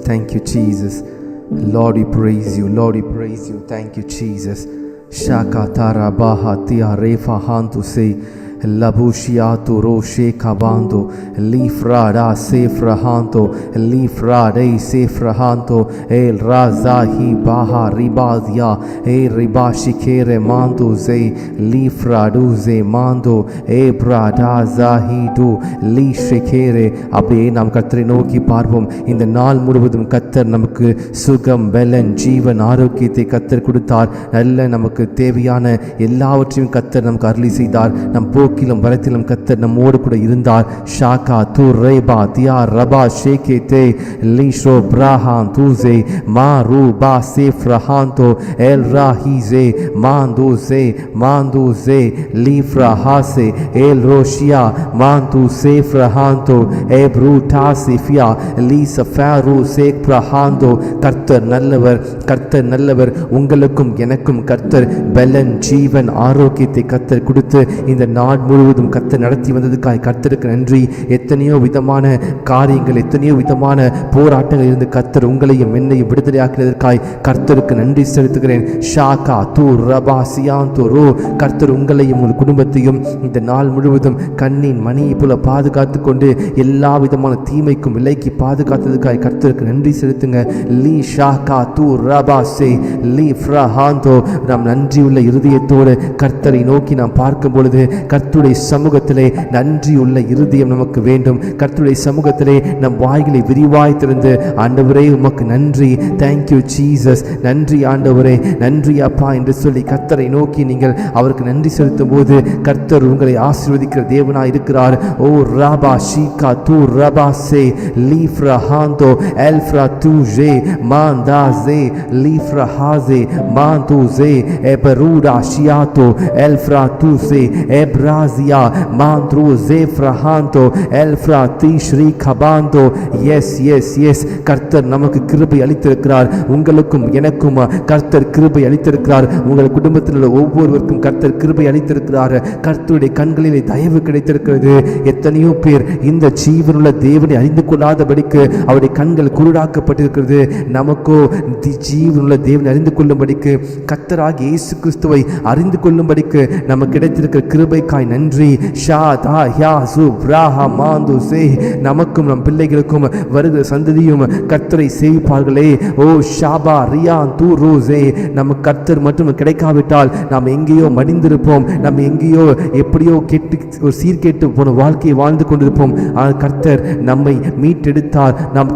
Thank you, Jesus. Lord, we praise you. Lord, we praise you. Thank you, Jesus. Shaka tara baha tia refa hantu se Labushiatu Roshe Kabando, Lifrada Sefrahanto, Lifrade Sefrahanto, El Razahi Baha Ribadia, E Ribashikere Mando Ze, Lifraduze Mando, E Brada Zahidu, Lishekere. அப்படியே நாம் கர்த்தரை நோக்கி பார்ப்போம். இந்த நாள் முழுவதும் கர்த்தர் நமக்கு சுகம், பலன், ஜீவன், ஆரோக்கியத்தை கர்த்தர் கொடுத்தார். நல்ல நமக்கு தேவையான எல்லாவற்றையும் கர்த்தர் நமக்கு அருளி செய்தார். நம் போக்கிலும் வரத்திலும் கர்த்தர் நம்மோடு கூட இருந்தார். ஷாகா தூ ரேபா தியா ரபா ஷேகே தே லீஷோ பிராஹான் தூசே மா ரூபா சேஃப்ரஹாந்தோ எல் ராஹிசே மாந்தூசே லீஃப்ரஹாசே எல் ரோஷியா மாந்து சேஃப்ரஹாந்தோ எப்ரூடா சிஃபியா லீசஃபாரு சேக்ரஹாந்தோ. கர்த்தர் நல்லவர், கர்த்தர் நல்லவர். உங்களுக்கும் எனக்கும் கர்த்தர் பலன், ஜீவன், ஆரோக்கியத்தை கர்த்தர் கொடுத்து இந்த நாள் முழுவதும் கர்த்தர் நடத்தி வந்ததுக்காய் கர்த்தருக்கு நன்றி. எத்தனையோ விதமான காரியங்கள், எத்தனையோ விதமான போராட்டங்கள் இருந்து கர்த்தர் உங்களையும் என்னையும் விடுதலையாக்கினதற்காய் கர்த்தருக்கு நன்றி செலுத்துகிறேன். ஷாகா தூ ரபா சியாந்தோ ரோ. கர்த்தர் உங்களையும் உங்கள் குடும்பத்தையும் இந்த நாள் முழுவதும் கண்ணின் மணியை போல பாதுகாத்து கொண்டு எல்லா விதமான தீமைக்கும் விலைக்கு பாதுகாத்ததுக்காய் கர்த்தருக்கு நன்றி செலுத்துங்க. லீ ஷாகா தூ ரபா சே லீ ஃப்ரஹாந்தோ. நாம் நன்றியுள்ள இருதயத்தோடு கர்த்தரை நோக்கி நாம் பார்க்கும் பொழுது கர்த்தருடைய சமூகத்திலே நன்றியுள்ள இருதயம் நமக்கு வேண்டும். கர்த்தருடைய சமூகத்திலே நம் வாய்களை விரிவாய் திறந்து ஆண்டவரே உமக்கு நன்றி, தேங்க்யூ ஜீசஸ், நன்றி ஆண்டவரே, நன்றி அப்பா என்று சொல்லி கர்த்தரை நோக்கி நீங்கள் அவருக்கு நன்றி செலுத்தும் போது கர்த்தர் உங்களை ஆசீர்வதிக்கிற தேவனாய் இருக்கிறார். ஓ ராபா ஷீகா தூ ரபா சே லீஃப்ரஹாந்தோ எல்ஃப்ரா தூஜே மாந்தாசே லீஃப்ரஹாசே மாந்தூசே எபரூடா ஷியாத்தோ எல்ஃப்ரா தூசே எப்ராசியா மாந்த்ரூ ஜேஃப்ரஹாந்தோ எல்ஃப்ரா தீஷ்ரீ கபாந்தோ. எஸ் எஸ் எஸ் கர்த்தர் நமக்கு கிருபை அளித்திருக்கிறார். உங்களுக்கும் எனக்கும் கர்த்தர் கிருபை அளித்திருக்கிறார். உங்கள் குடும்பத்தில் உள்ள ஒவ்வொருவருக்கும் கர்த்தர் கிருபை அளித்திருக்கிறார். கர்த்தருடைய கண்களிலே தயவு கிடைத்திருக்கிறது. எத்தனையோ பேர் இந்த ஜீவனுள்ள தேவனை அறிந்து கொள்ளாதபடிக்கு அவருடைய கண்கள் குருடாக்கப்பட்டிருக்கிறது. நமக்கோ ஜீவனுள்ள தேவனை அறிந்து கொள்ளும்படிக்கு கர்த்தராகிய இயேசு கிறிஸ்துவை அறிந்து கொள்ளும்படிக்கு நமக்கு கிடைத்திருக்கிற கிருபைக்காய் நன்றி. நமக்கும் நம் பிள்ளைகளுக்கும் வருகிற சந்ததியும் கர்த்தரை சேவிப்பார்களே. ஓ ஷாபா ரியான் தூ ரோசே. நம்ம கர்த்தர் மட்டும் கிடைக்காவிட்டால் நாம் எங்கேயோ மடிந்திருப்போம். நம்ம எங்கேயோ எப்படியோ கெட்டு ஒரு சீர்கேட்டு போன வாழ்க்கையை வாழ்ந்து கொண்டிருப்போம். ஆனால் கர்த்தர் நம்மை மீட்டெடுத்தார். நாம்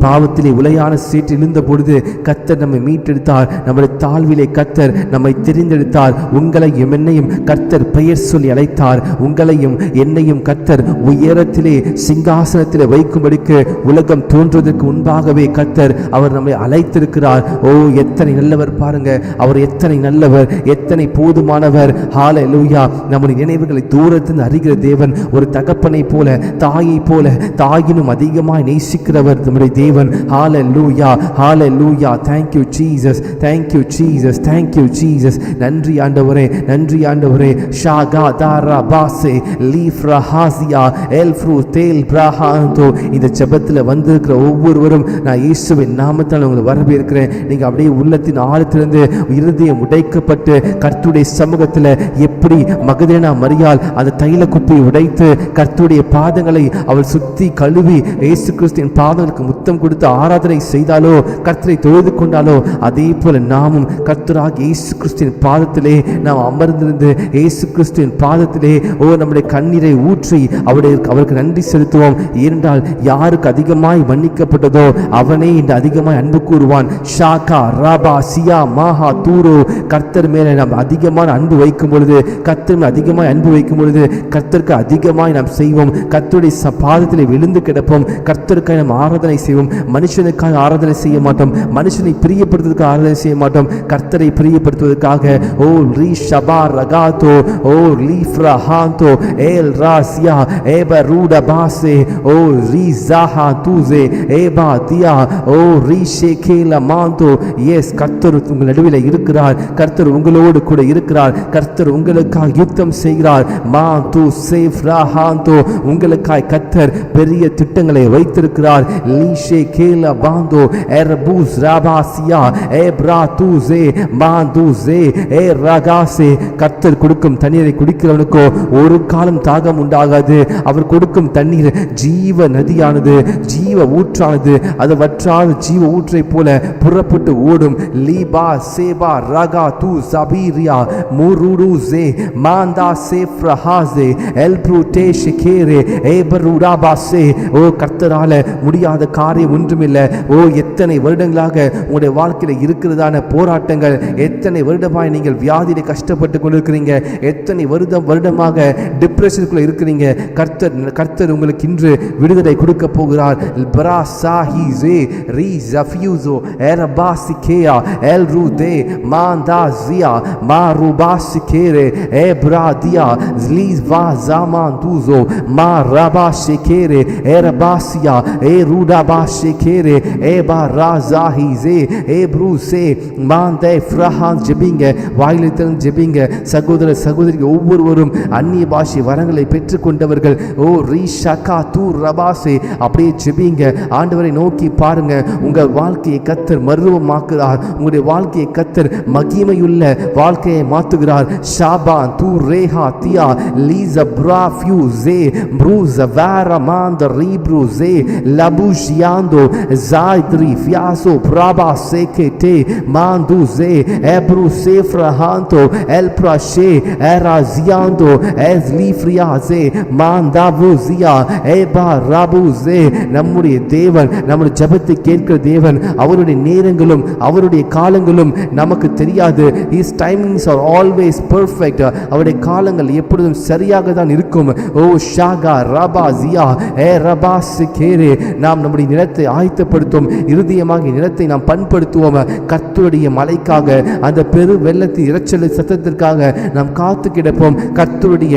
பாவத்திலே உளையான சேற்றில் இருந்த பொழுது கர்த்தர் நம்மை மீட்டெடுத்தார். நம்முடைய தாழ்விலே கர்த்தர் நம்மை தெரிந்தெடுத்தார். உங்களையும் என்னையும் கர்த்தர் பெயர் சொல்லி அழைத்தார். உங்களையும் என்னையும் கர்த்தர் உயரத்திலே சிங்காசனத்திலே வைக்கும்படிக்கு உலகம் தோன்றுவதற்கு முன்பாகவே கர்த்தர் அவர் நம்மை அழைத்திருக்கிறார். ஓ எத்தனை நல்லவர் பாருங்க, அவர் எத்தனை நல்லவர், எத்தனை போதுமானவர். ஹல்லேலூயா. நம்முடைய நினைவுகளை தூரத்திலிருந்து அறிகிற தேவன், ஒரு தகப்பனை போல, தாயை போல, தாயினும் அதிகமாய் நேசிக்கிறவர் நம்முடைய தேவன். ஹல்லேலூயா, ஹல்லேலூயா. Thank you Jesus, thank you Jesus, thank you Jesus. நன்றி ஆண்டவரே, நன்றி ஆண்டவரே. ஷாகா தாரா பாசே லீஃப்ரஹாசியா எல்ஃப்ரு தேல் பிரஹாந்தோ. இந்த ஜெபத்தில் வந்திருக்கிற ஒவ்வொருவரும் நான் இயேசுவின் நாமத்தால் உங்களை வரவேற்கிறேன். நீங்கள் அப்படியே உள்ளத்தின் ஆழத்திலிருந்து இருதயம் உடைக்கப்பட்டு கர்த்தருடைய சமூகத்தில் எப்படி மகதலேனா மரியாள் அந்த தைல குப்பியை உடைத்து கர்த்தருடைய பாதங்களை அவள் சுத்தி கழுவி இயேசு கிறிஸ்துவின் பாதங்களுக்கு முத்தம் கொடுத்து ஆராதனை செய்தாலோ, கர்த்தரை தொழுது கொண்டாலோ, அதே போல நாமும் கர்த்தராகிய இயேசு கிறிஸ்துவின் பாதத்திலே நாம் அமர்ந்திருந்து இயேசு கிறிஸ்துவின் பாதத்திலே நம்முடைய கண்ணீரை ஊற்றி அவருக்கு நன்றி செலுத்துவோம். ஏனென்றால் யாருக்கு அதிகமாய் மன்னிக்கப்பட்டதோ அவனே இந்த அதிகமாய் அன்பு கூறுவான். ஷாகா ராபா சியா மாஹா தூரோ. கர்த்தர் மேலே நாம் அதிகமான அன்பு வைக்கும் பொழுது, கர்த்தர் அதிகமாய் அன்பு வைக்கும் பொழுது கர்த்தருக்கு அதிகமாய் நாம் செய்வோம். கர்த்தருடைய பாதத்திலே விழுந்து கிடப்போம். கர்த்தருக்காக நாம் ஆராதனை செய்வோம். மனுஷனுக்காக ஆராதனை செய்ய மாட்டோம். மனுஷனை பிரியப்படுத்துவதற்கு ஆராதனை செய்ய மாட்டோம். கர்த்தரை பிரியப்படுத்துவதற்காக ஓ ரீ ஷபா ரகாதோ ஓ லீஃப்ரஹாந்தோ எல் ராசியா எபரூட பாசே ஓ ரீ ஜாஹா தூசே எபா தியா ஓ ரீ ஷேகேல மாந்தோ. எஸ் கர்த்தர் உங்கள் நடுவில் இருக்கிறார். கர்த்தர் உங்களோடு கூட இருக்கிறார். கர்த்தர் உங்களுக்காக யுத்தம் செய்கிறார். மா து சேஃப்ரஹாந்தோ. உங்களுக்காய் கர்த்தர் பெரிய திட்டங்களை வைத்திருக்கிறார். லீ rishe kela bando erbuz rabasia ebratuze manduze ragase. கர்த்தர் கொடுக்கும் தண்ணீரை குடிக்கிறவனுக்கோ ஒரு காலம் தாகம் உண்டாகாது. அவர் கொடுக்கும் தண்ணீர் ஜீவ நதியானது, ஜீவ ஊற்றானது. அது வற்றாத ஜீவ ஊற்றை போல புறப்பட்டு ஓடும். லீபா சேபா ரகா து சபீரியா முருடுசே மாந்தா சேஃப்ரஹாசே எல்ப்ரூடே ஷிகேரே ஏபருடாபாசே. ஓ கர்த்தரால முடியாத காரியம் ஒன்றுமில்லை. ஓ எத்தனை வருடங்களாக உங்களுடைய வாழ்க்கையில் இருக்கிறதான போராட்டங்கள், எத்தனை வருடமாய் நீங்கள் வியாதியில கஷ்டப்பட்டு கொண்டிருக்கிறீங்க, எத்தனை வருடமாக டிப்ரெஷனுக்குள்ள இருக்கிறீங்க. கர்த்தர் உங்களுக்கு இன்று விடுதலை கொடுக்க போகிறார். பராசாஹிஸே ரீஸஃபியூஸோ எரபாசிகேயா எல்ருதே மாந்தாசியா மாருபாசிகேரே எப்ராதியா ஸலீஸ்வா ஜாமாந்துஸோ மாரபாசிகேரே எரபாசியா ஏருடாபாசிகேரே ஏபாராசாஹிஸே ஏப்ரூசே மாந்தே ஃப்ரஹான். ஜெபிங்க, வாயிலை திறந்து ஜெபிங்க. சகோதர சகோதரி ஒவ்வொருவரும் அந்நிய பாஷை வரங்களை பெற்றுக்கொண்டவர்கள். ஓ ரீஷகா தூ ரபாசே அப்படியே ஜெபிங்க. ஆண்டவரை நோக்கி பாருங்க. உங்கள் வாழ்க்கையை கர்த்தர் மறுரூபமாக்குகிறார். உங்களுடைய வாழ்க்கையை கர்த்தர் மகிமையுள்ள வாழ்க்கையை மாற்றுகிறார். ஷாபான் தூ ரேஹா தியா லீஸா பிராஃபியூஸே ப்ரூஸா வாரமாந்த ரீப்ரூஸே லபுஷியாந்தோ ஜாய்த்ரி ஃபியாசோ பிராபா சேகேட்டே மாந்துஸே எப்ரூ சேஃப்ரஹாந்தோ எல்ப்ராஷே எராசியாந்தோ எஸ்லீஃப்ரியாஸே மாந்தாவுசியா ஏபா ராபுஸே. நம்முடைய தேவன், நம்முடைய ஜெபத்தை கேட்கிற தேவன். அவருடைய நேரங்களும் அவருடைய காலங்களும் நமக்கு தெரியாது. His timings are always perfect. அவருடைய காலங்கள் எப்பொழுதும் சரியாக தான் இருக்கும். ஓ ஷாகா ரபாசியா ஏ ரபாசிகேரே. நாம் நம்முடைய நிலத்தை ஆயத்தப்படுத்தும், இருதயமாக நிலத்தை நாம் பண்படுத்துவோம். கர்த்தருடைய மலைக்காக, அந்த பெரு வெள்ளத்தின் இரைச்சல் சத்தத்திற்காக நாம் காத்து கிடப்போம். கர்த்தருடைய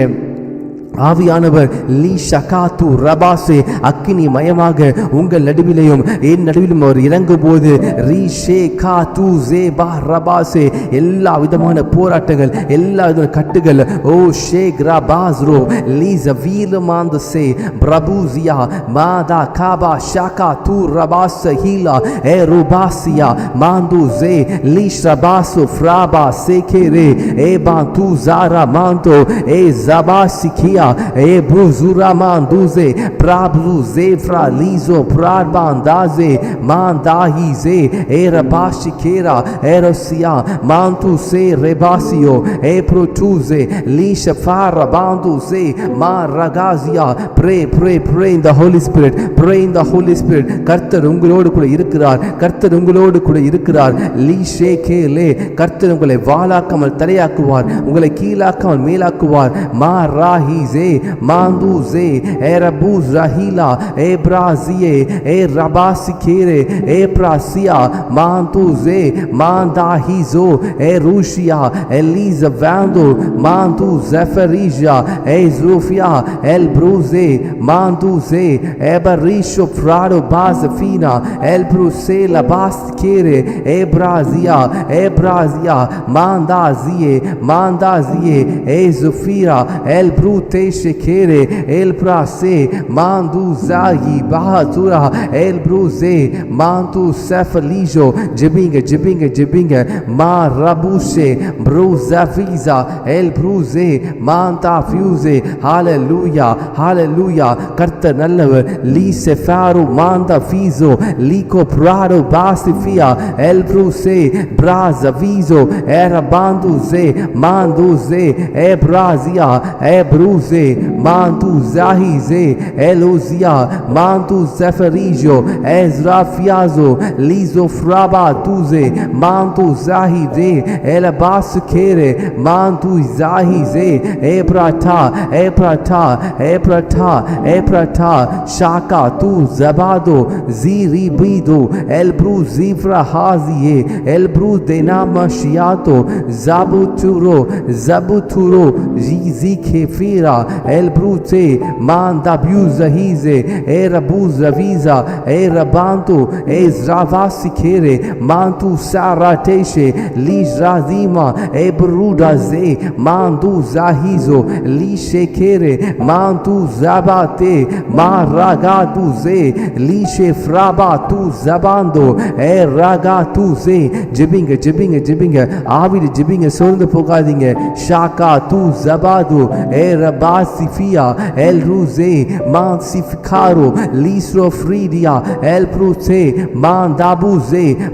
ஆவியானவர் லீ ஷகாத்து ரபாசே அக்கினி மயமாக உங்கள் நடுவிலையும் என் நடுவிலும் அவர் இறங்கும் போது ரீ ஷே கா தூ ஜே பா ரபாசே எல்லா விதமான போராட்டங்கள், எல்லா விதமான கட்டுகள் ஓ ஷே கிராபாஸ்ரோ லீஸ் வீலமாந்த சே பிரபூசியா மாதா காபா ஷாகா தூ ரபாஸ் ஹீலா ஏ ருபாசியா மாந்து ஜே லீஷ் ரபாசு ஃப்ராபா சேகேரே ஏ பா தூ ஜாரா மாந்தோ ஏ ஜபாசிகியா e bruzura manduze prabluze fra lizo prabandaze mandahize erabashikera erosia mantu se rebasio e protuze lisha fara banduze maragazia. Pray in the Holy Spirit, pray in the Holy Spirit. கர்த்தர் உங்களோடு கூட இருக்கிறார். கர்த்தர் உங்களோடு கூட இருக்கிறார். லீஷே கேலே. கர்த்தர் உங்களை வாளாக்காமல் தலையாக்குவார், உங்களை கீழாக்காமல் மேலாக்குவார். மாராஹி manduze erabuz rahila ebrazie erabasikere eprasia manduze mandahizo erushia eliza vando mandu zeferija ezufia elbruze manduze ebarisho frado bazafina elbruse labaskere ebrazia mandazie ezufira elbrute shekere elprase mandu zahi bahatura elbruze mandu sefalijo. ஜெபிங்க ma rabushe bruzafiza elbruze manta fuse. hallelujah கர்த்தர் நல்லவர். லீ செஃபாரு மாந்தா ஃபீசோ லீகோ Prado பாசிஃபியா elbruse brazavizo erabanduze manduze ebrazia ebruze mantu zahize elozia mantu zeferijo ezrafiazo lizo fraba tuze mantu zahide elabasukere mantu zahize eprata shaka tu zabado ziribido elbru zifra hazie elbru denamashiato zabuturo zikefira el brute manda buza hize era buza visa era bantu ezravasi kere mantu sarateshe lizrazima ebruda ze mandu zahizo lishe kere mantu zabate maragatu ze lishe frabatu zabando eragatu ze ஜெபிங்க ஜெபிங்க ஜெபிங்க ஆவில ஜெபிங்க சோர்ந்து போகாதீங்க Xhaka து Javadhu ஏரபாசிஃபியா L ரூசே மான்சிஃபிகாரோ லீஸ்ரோ ஃப்ரீடியா L ப்ரூசே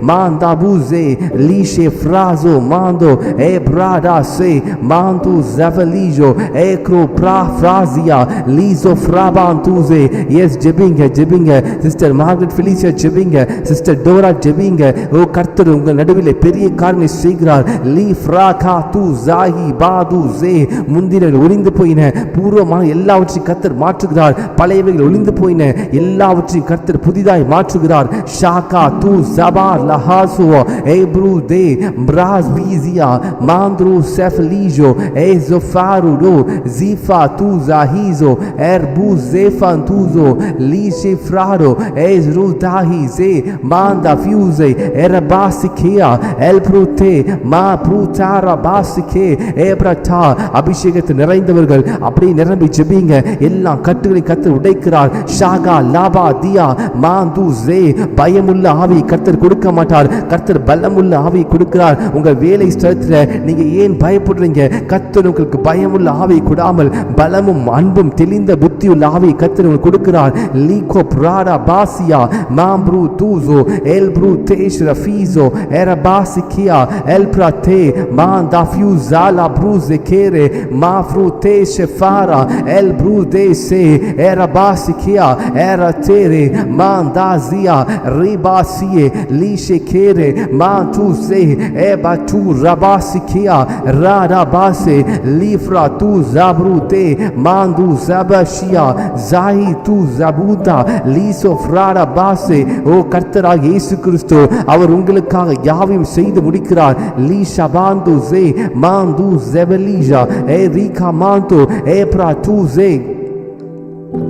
மாந்தாபூசே லீஷே ஃப்ராசோ மாந்தோ ஏ பிராடாசே மாந்து ஜவலிஜோ ஏக்ரோ ஃப்ராசியா லீசோ ஃப்ராபாந்தூசே S ஜெபிங்க ஜெபிங்க சிஸ்டர் மார்கரெட் ஃபெலிசியா ஜெபிங்க சிஸ்டர் டோரா ஜெபிங்க ஓ கர்த்தர் உங்கள் நடுவிலே பெரிய காரியங்களை செய்கிறார் லீ ஃப்ராகா து ஜாஹி பாது ஜே முந்தினவைகள் ஒளிந்து போயின பூர்வமான எல்லாவற்றையும் கர்த்தர் மாற்றுகிறார் பழையவைகள் ஒளிந்து போயின எல்லாவற்றையும் கர்த்தர் புதிதாய் மாற்றுகிறார் ஷாகா து ஜபா லஹாசோ ஏப்ரு தே பிராஸ் வீசியா மாந்த்ரு செஃப்லீஜோ ஏசோஃபாருடோ ஜீஃபா து ஜாஹிசோ எர்பு ஜேஃபான் துசோ லீஷே ஃப்ராடோ ஏஸ்ரு தாஹி ஜே மாந்தா ஃபியூசே எரபாசிகியா எல்ப்ரூதே மா ப்ரூதாரா பாசிகே ஏப்ரட்டா அபிஷேகத்தை நிறைந்தவர்கள் அப்படியே நிரம்பி ஜெபிங்க எல்லா கட்டுகளை கர்த்தர் உடைக்கிறார் ஷாகா லாபா தியா மாந்து ஜே பயமுள்ள ஆவி கர்த்தர் கொடுக்க மாட்டார் கர்த்தர் பலமுள்ள ஆவி கொடுக்கிறார் உங்கள் வேலை ஸ்தலத்தில் நீங்க ஏன் பயப்படுறீங்க கர்த்தர் உங்களுக்கு பயமுள்ள ஆவி கொடாமல் பலமும் அன்பும் தெளிந்த புத்தியுள்ள ஆவி கர்த்தர் உங்களுக்கு கொடுக்கிறார் லீகோ பிராடா பாசியா மாம்ப்ரூ தூசோ எல்ப்ரூ தேஷ் ரஃபீசோ எரபாசிகியா எல்ப்ராத்தே மாந்தா ஃபியூசாலா ப்ரூசே கேரே மாஃப்ரூதே ஷெஃபாரா எல்ப்ரூதே சே எரபாசிகியா எரத்தேரே மாந்தாசியா ரிபாசியே லீஷே கேரே மாந்தூசே எபாட்டு ரபாசிகியா ராடாபாசே லீஃப்ரா தூ ஜாப்ரூதே மாந்து ஜபஷியா ஜாஹி தூ ஜபூதா லீசோ ஃப்ராடா பாசே ஓ கர்த்தராக இயேசு கிறிஸ்து அவர் உங்களுக்காக யாவையும் செய்து முடிக்கிறார் லீ ஷபாந்து ஜே மாந்து ஜெபலீஜா ஏ ரீகா மாந்து ஏ பிராட்டு ஜே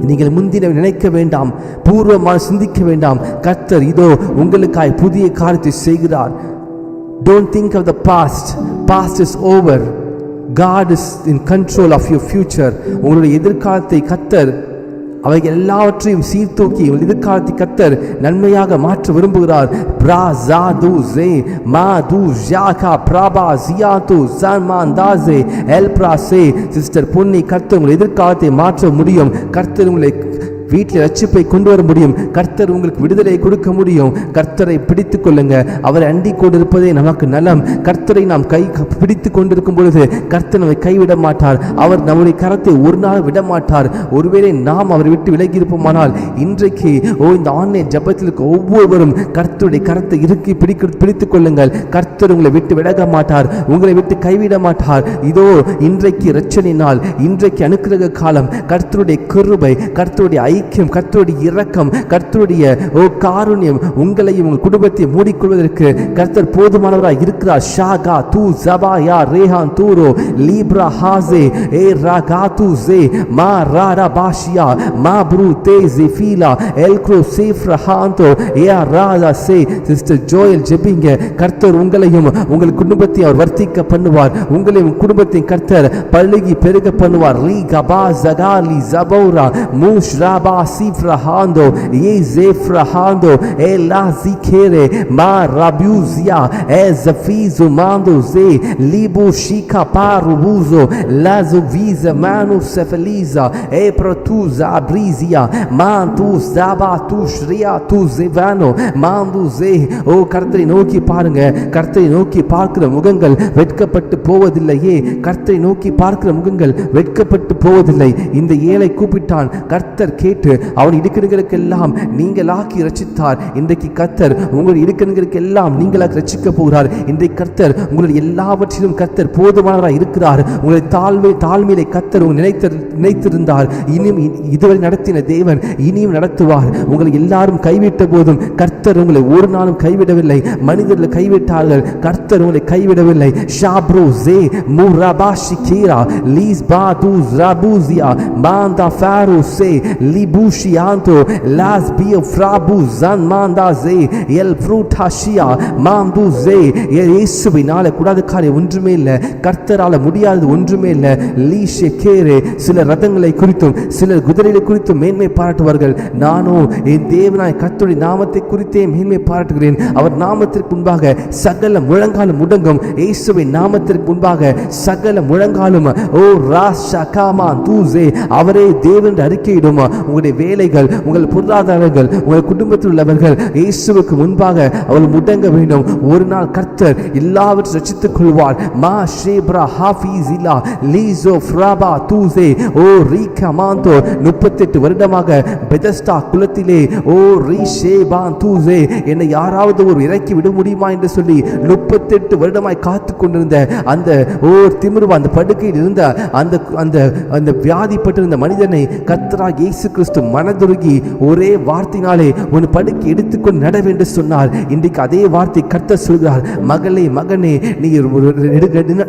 நீங்கள் முந்தின நினைக்க வேண்டாம் பூர்வமாக சிந்திக்க வேண்டாம் கர்த்தர் இதோ உங்களுக்காய் புதிய காரியத்தை செய்கிறார் Don't think of the past is over. God is in control of your future. உங்களுடைய எதிர்காலத்தை கர்த்தர் அவைகள் எல்லாவற்றையும் சீர்தூக்கி உங்கள் எதிர்காலத்தை கர்த்தர் நன்மையாக மாற்ற விரும்புகிறார் பிரா ஜாது ஜே மாது ஜாகா பிரபா ஜியாது சன்மாந்தாசே எல்ப்ராசே சிஸ்டர் பொன்னி கர்த்தர் உங்கள் எதிர்காலத்தை மாற்ற முடியும் கர்த்தர் உங்களை வீட்டில் ரட்சிப்பை கொண்டு வர முடியும் கர்த்தர் உங்களுக்கு விடுதலை கொடுக்க முடியும் கர்த்தரை பிடித்து கொள்ளுங்க அவரை அண்டி கொண்டிருப்பதே நமக்கு நலம் கர்த்தரை நாம் பிடித்து கொண்டிருக்கும் பொழுது கர்த்தர் நம்மை கைவிட மாட்டார் அவர் நம்முடைய கரத்தை ஒரு நாள் விட மாட்டார் ஒருவேளை நாம் அவரை விட்டு விலகி இருப்போமானால் இன்றைக்கு இந்த ஆன்லைன் ஜபத்தில் இருக்க ஒவ்வொருவரும் கர்த்தருடைய கரத்தை இறுக்கி பிடித்துக் கொள்ளுங்கள் கர்த்தர் உங்களை விட்டு விலக மாட்டார் உங்களை விட்டு கைவிட மாட்டார் இதோ இன்றைக்கு இரட்சணை நாள் இன்றைக்கு அனுக்கிரக காலம் கர்த்தருடைய கிருபை கர்த்தருடைய ஐக்கியம் கர்த்தருடைய இரக்கம் கர்த்தருடைய காருண்யம் உங்களையும் உங்கள் குடும்பத்தை மூடிக்கொள்வதற்கு கர்த்தர் போதுமானவராய் இருக்கிறார் ஷாகா தூ ஜபாயா ரேஹான் தூரோ லீப்ரா ஹாசே ஏ ராகாது ஜே மா ராடா பாஷியா மா ப்ரூ தே ஜெஃபீலா எல்க்ரோ சேஃப்ரா ஹாந்தோ ஏ ராதா சே சிஸ்டர் ஜோயல் ஜெபிங்க கர்த்தர் உங்களையும் உங்கள் குடும்பத்தை அவர் வர்த்திக்க பண்ணுவார் உங்களையும் குடும்பத்தையும் கர்த்தர் பழுகி பெருக பண்ணுவார் லீ Kaba ஜகாலி ஜபௌரா மூஷ்ரா Sifrahando, Yezefrahando, Elazikere, Ma Rabiuzia, Ezafizo Mando Ze, Libu Shika Parubuzo, Lazo Visa Manu Sefeliza, Eprotuza Abrizia, Mantu Zabatu Shria Tu Zevano, Mandu Ze, O கர்த்தரை நோக்கி பாருங்க கர்த்தரை நோக்கி பார்க்கிற முகங்கள் வெட்கப்பட்டு போவதில்லையே கர்த்தரை நோக்கி பார்க்கிற முகங்கள் வெட்கப்பட்டு போவதில்லை இந்த ஏழை கூப்பிட்டான் கர்த்தர் கேட்டு கேட்டு அவன் இடுக்கணுகளுக்கெல்லாம் நீங்களாக்கி ரட்சித்தார். இன்றைக்கு கர்த்தர் உங்களுடைய இடுக்கணுகளுக்கெல்லாம் நீங்களாக்கி ரட்சிக்க போகிறார். இன்றைக்கு கர்த்தர் உங்களுடைய எல்லாவற்றிலும் கர்த்தர் போதுமானவராக இருக்கிறார். உங்களை தாழ்மையிலே கர்த்தர் நினைத்திருந்தார். இனியும் இதுவரை நடத்தின தேவன் இனியும் நடத்துவார். உங்களை எல்லாரும் கைவிட்ட போதும் கர்த்தர் உங்களை ஒரு நாளும் கைவிடவில்லை. மனிதர்கள் கைவிட்டார்கள், கர்த்தர் உங்களை கைவிடவில்லை. ஷாப்ரோ ஜே முராபாஷிகேரா லீஸ்பாது ராபூசியா மாந்தா ஃபாரோ சே லிபூஷியாந்தோ லாஸ் பியோ ஃப்ராபு ஜன் மாந்தா ஜே எல் ஃப்ரூட்டாஷியா மாந்து ஜே. இயேசுவினால கூடாத காரியம் ஒன்றுமே இல்லை, கர்த்தரால முடியாதது ஒன்றுமே இல்லை. லீஷே கேரே சில ரதங்களை குறித்தும் சிலர் குதிரைகளை குறித்தும் மேன்மை பாராட்டுவார்கள். நானோ என் தேவனாய் கர்த்தருடைய நாமத்தை குறித்தே மேன்மை பாராட்டுகிறேன். அவர் நாமத்திற்கு முன்பாக சகல முழங்காலும் முடங்கும். இயேசுவின் நாமத்திற்கு முன்பாக சகல முழங்காலும் ஓ ராஷகாமா தூசே அவரே தேவன் அறிக்கையிடும். உங்களுடைய வேலைகள், உங்கள் பொருளாதாரங்கள், உங்கள் குடும்பத்தில் உள்ளவர்கள் இயேசுவுக்கு முன்பாக அவர்கள் முடங்க வேண்டும். ஒரு நாள் கர்த்தர் எல்லாவற்றையும் ரட்சித்துக் கொள்வார். மா ஷேப்ரா ஹாஃபிஸிலா லீசோ ஃப்ராபா தூசே ஓ ரீகமாந்தோ 38 வருடமாக பெதஸ்டா குலத்திலே ஓ ரீஷேபா தூசே என்னை யாராவது ஒரு இறக்கி விட முடியுமா என்று சொல்லி 38 வருடமாய் காத்து கொண்டிருந்த அந்த ஓ திமிருவா அந்த படுக்கையில் இருந்த அந்த அந்த அந்த வியாதிப்பட்டிருந்த மனிதனை கர்த்தராகிய இயேசு கிறிஸ்து மனதுருகி ஒரே வார்த்தையினாலே உன் படுக்கை எடுத்துக்கொண்டு நட என்று சொன்னார். இன்றைக்கு அதே வார்த்தை கர்த்தர் சொல்கிறார். மகளே மகனே, நீ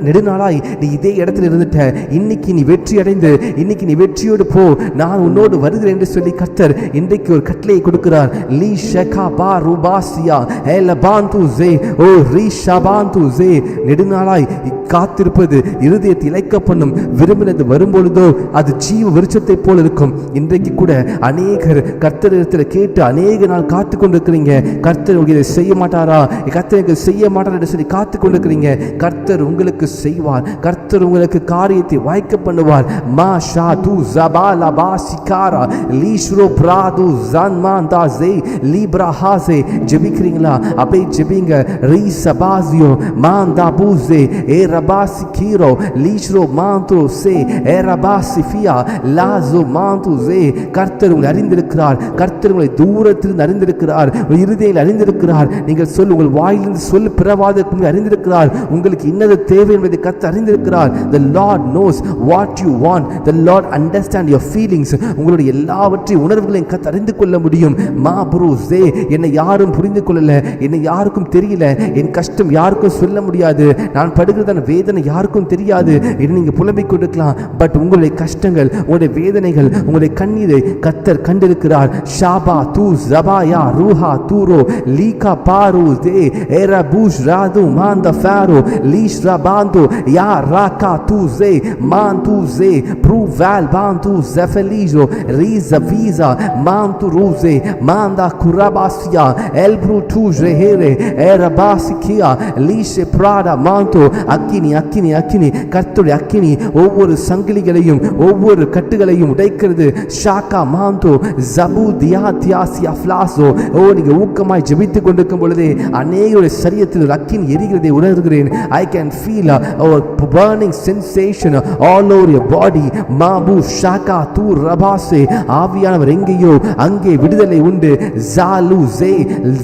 நெடுநாளாய் நீ இதே இடத்துல இருந்துட்ட, இன்னைக்கு நீ வெற்றி அடைந்து இன்னைக்கு நீ வெற்றியோடு போ, நான் உன்னோடு வருகிறேன் என்று சொல்லி கர்த்தர் இன்றைக்கு ஒரு கட்டளையை கொடுக்கிறார். லீ ஷகா பா ரூபாசியா ஏல பாந்து ஜே ஓ ரீ ஷபாந்து ஜே. நெடுநாளாய் காத்திருப்பது இருதயத்தை இழைக்க பண்ணும். விரும்பினது வரும்பொழுதோ அது ஜீவ விருட்சத்தை போல இருக்கும். இன்றைக்கு கூட அநேகர் கர்த்தரிடத்தில் கேட்டு அநேக நாள் காத்து கொண்டிருக்கிறீங்க. கர்த்தர் இதை செய்ய மாட்டாரா, கர்த்தர் செய்ய மாட்டாரா என்று சொல்லி காத்து கொண்டிருக்கிறீங்க. கர்த்தர் உங்களுக்கு செய்வார். கர்த்தர் உங்களுக்கு காரியத்தை வாய்க்க பண்ணுவார். மா ஷா து ஜபாலா பாசிகாரா லீஷ்ரோ பிராது ஜன்மாந்தா ஜே லீப்ரா ஹாசே. ஜெபிக்கிறீங்களா? அப்படியே ஜெபிங்க. ரீ சபாசியோ மாந்தா பூசே ஏ ரபாசி கீரோ லீஷ்ரோ மாந்தோ சே ஏ ரபாசி ஃபியா லாசோ மாந்து ஜே. கர்த்தர் உங்களை அறிந்திருக்கிறார். கர்த்தர் உங்களை தூரத்திலிருந்து அறிந்திருக்கிறார், இருதயத்தில் அறிந்திருக்கிறார். நீங்கள் சொல், உங்கள் வாயிலிருந்து சொல் பிறவாதற்கு அறிந்திருக்கிறார். உங்களுக்கு இன்னது தேவை என்பதை கர்த்தர் அறிந்திருக்கிறார். The Lord knows what you want. The Lord understand your feelings. உங்களுடைய எல்லாவற்றையும் உணர்வுகளையும் கர்த்தர் அறிந்து கொள்ள முடியும். மா புருஸே, என்னை யாரும் புரிந்து கொள்ளல, என்னை யாருக்கும் தெரியல, என் கஷ்டம் யாருக்கும் சொல்ல முடியாது, நான் படுகிறதான வேதனை யாருக்கும் தெரியாது என்று நீங்க புலம்பிக் கொண்டிருக்கலாம். பட் உங்களுடைய கஷ்டங்கள், உங்களுடைய வேதனைகள், உங்களுடைய கண்ணீரை கர்த்தர் கண்டிருக்கிறார். ஷாபா தூ ஜபாயா ரூஹா தூரோ லீகா பாரு தே ஏரா பூஷ் ராது மாந்த ஃபாரோ லீஷ் ராபாந்தோ யா ராகா தூ ஜே மான் தூ ஜே ப்ரூ வால் பான் தூ ஜெஃபலிஜோ ரீஸா வீஸா மான் தூ ரூசே மாந்தா குராபாசியா எல்ப்ரூ தூ ஜெஹேரே ஏரா பாசிகியா லீஷே பிராடா மாந்தோ. அக்கினி அக்கினி அக்கினி, கர்த்தருடைய அக்கினி ஒவ்வொரு சங்கிலிகளையும் ஒவ்வொரு கட்டுகளையும் உடைக்கிறது. ஷாக்கா மாந்தோ ஜபு தியா தியாசியா ஃப்ளாசோ. ஓ, நீங்க ஊக்கமாய் ஜெபித்துக் கொண்டிருக்கும் பொழுதே அநேகருடைய சரீரத்தில் அக்கினி எரிகிறதை உணர்கிறேன். I can feel a burning sensation all over your body. மாபு ஷாக்கா தூ ரபாசே. ஆவியானவர் எங்கேயோ அங்கே விடுதலை உண்டு. ஜாலு ஜே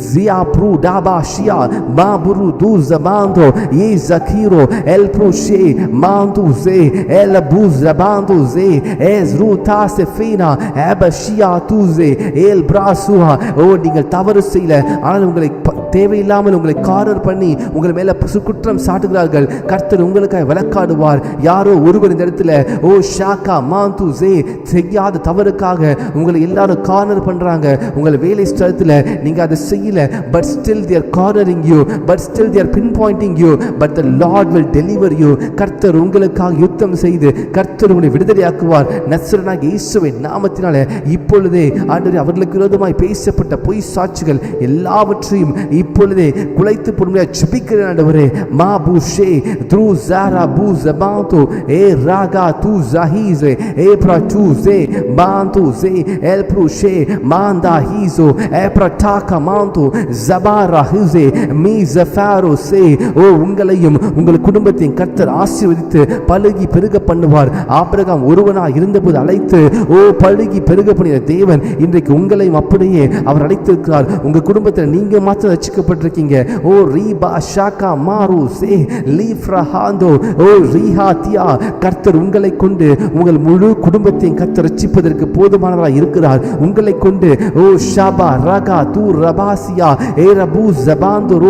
ஜியா ப்ரூ டாபா ஷியா மாபுரு தூ ஜபாந்தோ ஏ ஜகீரோ எல் ப்ரூ ஷே மாந்து ஜே எல் பூ ஜபாந்து ஜே எஸ்ரு தாசெஃபினா அபஷியா தூசே எல் பிராசுஹா. ஓ, நீங்கள் தவறு செய்யல, ஆனால் உங்களை தேவையில்லாமல் உங்களை காரர் பண்ணி உங்கள் மேல குற்றம் சாட்டுகிறார்கள். கர்த்தர் உங்களுக்காக வழக்காடுவார். யாரோ ஒருவர் இந்த இடத்துல ஓ ஷாக்கா மாந்து ஜே செய்யாத தவறுக்காக உங்களை எல்லாரும் கார்னர் பண்றாங்க. உங்கள் வேலை ஸ்தலத்தில் நீங்க அதை செய்யல, but still they are cornering you, but still they are pinpointing you, but the Lord will deliver you. கர்த்தர் உங்களுக்காக யுத்தம் செய்து கர்த்தர் உங்களை விடுதலையாக்குவார். நசரேயனாகிய இயேசுவின் நாமத்தினாலே இப்பொழுதே ஆண்டவரே அவர்களுக்கு விரோதமாய் பேசப்பட்ட பொய் சாட்சிகள் எல்லாவற்றையும் இப்பொழுதே குலைத்து பொறுமையாக ஜெபிக்கிறேன் ஆண்டவரே. மா பூஷே த்ரூ ஜாரா பூ ஜபாந்தோ ஏ ராகா தூ ஜஹீஸே ஏ ப்ரா டூ ஜே பாந்தோ ஜே எல் ப்ரூஷே மாந்தா ஹீசோ ஏ ப்ரா டாகா மாந்தோ ஜபாரா ஹீசே மீ ஜஃபாரோ சே. ஓ உங்களையும் உங்கள் குடும்பத்தையும் கர்த்தர் ஆசீர்வதித்து பழுகி பெருக பண்ணுவார். ஆபிரகாம் ஒருவனாக இருந்தபோது அழைத்து பழுகி பெருக பண்ணிய தேவன் இன்றைக்கு உங்களையும் அப்படியே அவர் அழைத்திருக்கிறார். உங்க குடும்பத்தில் நீங்க மாத்திரம் ரட்சிக்கப்பட்டிருக்கீங்க. ஓ ரீபா ஷாகா மாரு சே லீஃப்ரஹாந்தோ ஓ ரீஹாத்தியா. கர்த்தர் உங்களை கொண்டு உங்கள் முழு குடும்பத்தையும் கர்த்தர் ரட்சிப்பதற்கு போதுமானவராக இருக்கிறார். உங்களை கொண்டு ஓ ஷாபா ரகா தூ ரபாசியா ஏ ரபூ ஜபாந்தோ.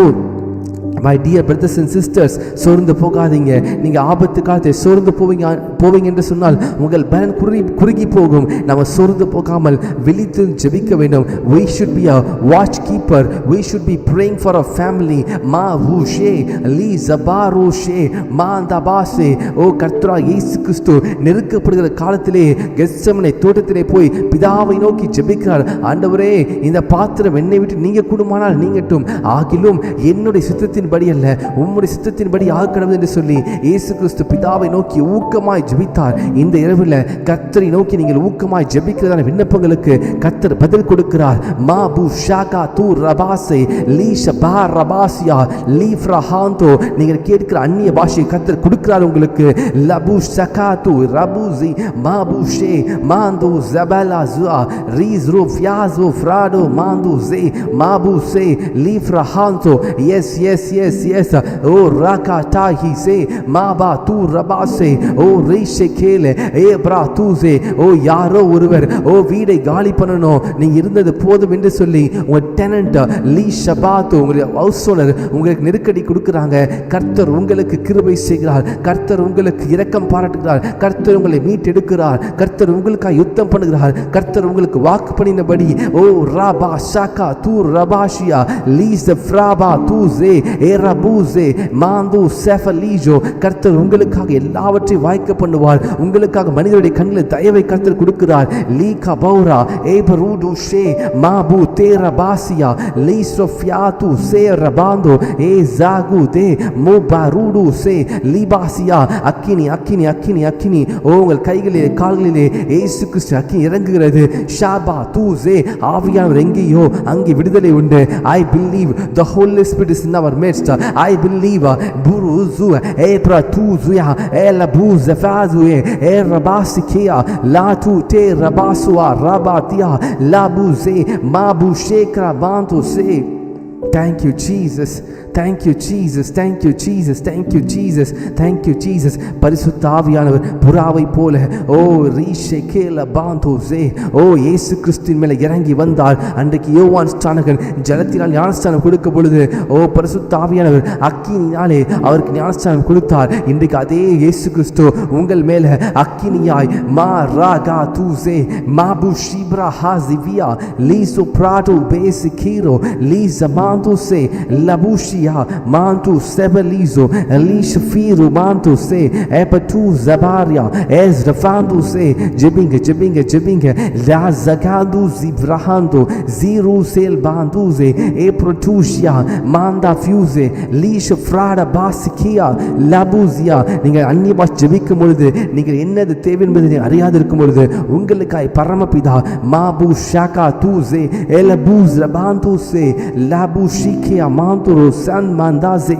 My dear brothers and sisters, சோர்ந்து போகாதீங்க. நீங்க ஆபத்து காலத்தை சோர்ந்து போவீங்க என்று சொன்னால் உங்கள் பலன் குறுகி போகும். நம்ம சோர்ந்து போகாமல் விழித்து ஜெபிக்க வேண்டும். We should be a watch keeper. We should be praying for our family. Ma hushe li zabaro she mandabase. ஓ கர்த்தராகிய இயேசு கிறிஸ்து நெருக்கப்படுகிற காலத்திலே கெத்செமனே தோட்டத்திலே போய் பிதாவை நோக்கி ஜெபிக்கிறார். ஆண்டவரே, இந்த பாத்திரம் என்னை விட்டு நீங்க கூடுமானால் நீங்கட்டும், ஆகிலும் என்னுடைய சித்தத்தின் படி அல்ல உம்முடைய சித்தத்தின்படி ஆகக்கடவுது என்று சொல்லி இயேசு கிறிஸ்து பிதாவை நோக்கி ஊக்கமாய் ஜெபித்தார். இந்த இரவில் கர்த்தரை நோக்கி நீங்கள் ஊக்கமாய் ஜெபிக்கிறதான விண்ணப்பங்களுக்கு கர்த்தர் பதில் கொடுக்கிறார். மா பூ ஷாகா தூ ரபாசே லீஷ பா ரபாசியா லீஃப்ரஹாந்தோ. நீங்கள் கேட்கிற அந்நிய பாஷையை கர்த்தர் கொடுக்கிறார் உங்களுக்கு. லபு ஷகாத்து ரபுசி மா பூ ஷே மாந்து ஜபலா ஜுஆ ரீஸ்ரு ஃபியாசு ஃப்ராடோ மாந்து ஜே மா பூ சே லீஃப்ரஹாந்தோ. yes yes yes yes ஓ ராகா தாஹி சே மாபா தூ ரபாசே ஓ ரீஷே கேலே ஏ பிரா தூசே. ஓ யாரோ ஒருவர் வீடை காலி பண்ணணும், நீங்க இருந்தது போதும் என்று சொல்லி உங்க டெனன்ட் லீ ஷபாத்து உங்களுடைய ஹவுஸ் ஓனர் உங்களுக்கு நெருக்கடி கொடுக்குறாங்க. கர்த்தர் உங்களுக்கு கிருபை செய்கிறார். கர்த்தர் உங்களுக்கு இரக்கம் பாராட்டுகிறார். கர்த்தர் உங்களை மீட்டெடுக்கிறார். கர்த்தர் உங்களுக்காக யுத்தம் பண்ணுகிறார். கர்த்தர் உங்களுக்கு வாக்கு பண்ணினபடி ஓ ராபா ஷாகா தூ ரபாஷியா லீஸ் ஃப்ராபா தூசே ஏரபூசே மாந்து செஃபலீஜோ. கர்த்தர் உங்களுக்காக எல்லாவற்றையும் வாய்க்க பண்ணுவார். உங்களுக்காக மனிதனுடைய கண்களில் தயவை கர்த்தர் கொடுக்கிறார். லீகா பௌரா ஏபரூடு ஷே மாபு தேரபாசியா லீஸ்ரோஃபியாத்து சே ரபாந்தோ ஏ ஜாகு தே முபாரூடு சே லிபாசியா. அக்கினி அக்கினி அக்கினி அக்கினி. உங்கள் கைகளிலே கால்களிலே இயேசு கிறிஸ்து அக்கினி இறங்குகிறது. ஷாபா தூசே. ஆவியானவர் எங்கேயோ அங்கே விடுதலை உண்டு. I believe the Holy Spirit is in our midst. I believe buruzu e pratuzuya e la buze fazuye e rabasikia la tu te rabasua rabatia la buze mabu shekra bantu se. Thank you Jesus, thank you Jesus, thank you Jesus, thank you Jesus, thank you Jesus. பரிசுத்த ஆவியானவர் புறாவை போல ரீஷே கேல பாந்தோசே இயேசு கிறிஸ்துவின் மேலே இறங்கி வந்தார். அன்றைக்கு யோவான் ஸ்நானகன் ஜலத்தினால் ஞானஸ்தானம் கொடுக்க பொழுது பரிசுத்த ஆவியானவர் அக்கினியாலே அவருக்கு ஞானஸ்தானம் கொடுத்தார். இன்றைக்கு அதே இயேசு கிறிஸ்து உங்கள் மேலே அக்கினியாய் மா ராகா தூசே மாபு ஷிப்ரா ஹாசிவியா லீசோ பிராடோ பேசிகீரோ லீச மாந்தோசே லபுஷி mantu sebelizo elish firu mantu se epatu zabaria ezra fandu se jebinge la zakadu zivrahando ziru sel banduze eprotushia manda fuse lish frada basikia labuzia. நீங்கள் அந்நிய பாஷை ஜெபிக்கும் பொழுது நீங்கள் என்னது தேவை என்பதை அறியாது இருக்கும் பொழுது உங்களுக்காய் பரமபிதா மாபு ஷாகா தூசே எலபூஸ் ரபாந்தூசே லாபு ஷிகியா மாந்துரு san mandaze.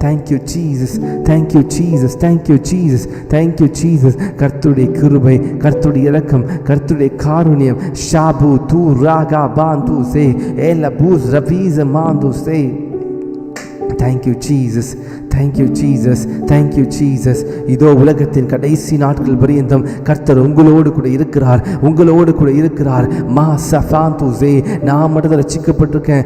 Thank you Jesus, thank you Jesus, thank you Jesus, thank you Jesus. கர்த்தருடைய கிருபை, கர்த்தருடைய இரக்கம், கர்த்தருடைய காருண்யம் ஷாபு தூ ராகா பாந்து சே எல பூஸ் ரபீஸ் மாந்து சே. Thank you Jesus, thank you Jesus, thank you Jesus. இதோ உலகத்தின் கடைசி நாட்கள் பரியந்தம் கர்த்தர் உங்களோடு கூட இருக்கிறார், உங்களோடு கூட இருக்கிறார். மா சஃபாந்துசே. நான் மட்டும் ரட்சிக்கப்பட்டிருக்கேன்,